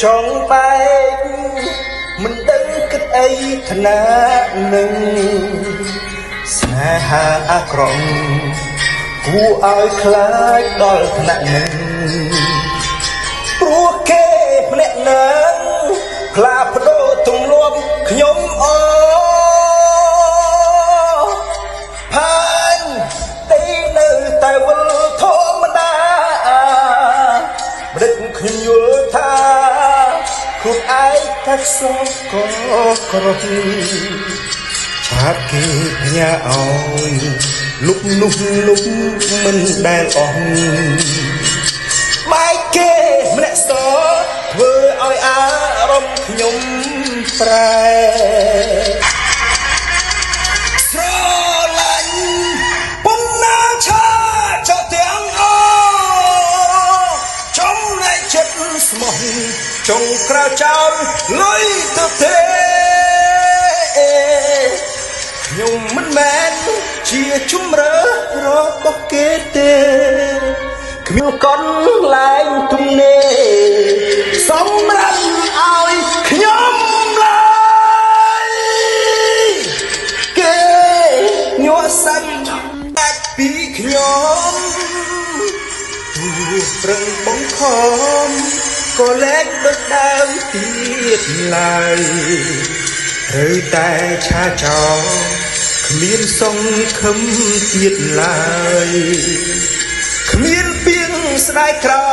ចង់បែកមិនដឹងគិតអីថ្នាក់នឹងស្នេហាអាក្រក់គួរឲ្យខ្លាចដល់ថ្នាក់នឹងព្រោះគេម្នាក់នឹងខ្លាបដូរទម្លាប់ខ្ញុំផាញ់ទីនៅតែវិលធម្មតាម្ដេចខ្ញុំយល់ថាខ្លួនឯងតែខ្សោះក៏ក្រោះឆាប់គេផ្ញើឲ្យលុបនោះលុបមិនដែលអស់បែកគេម្នាក់សធ្វើឲ្យអារម្មណ៍ខ្ញុំប្រែស្រឡាញ់ពុំណាឆាចោទាំងចំណែកចិត្តស្មោះចុងក្រៅចោលលុយទៅទេខ្ញុំមិនមែនជាជំរឿរបស់គេទេគ្មានកនលែងទំនេរសម្រាប់ឲ្យខ្ញុំឡើយគេញ័រសាច់បាច់ពីខ្ញុំទូប្រឹងបង្ខំក៏លែងដូចដើមទៀតឡើយត្រូវតែឆាចោលគ្មានសង្ឃឹមទៀតឡើយគ្មានពីងស្ដាយក្រោ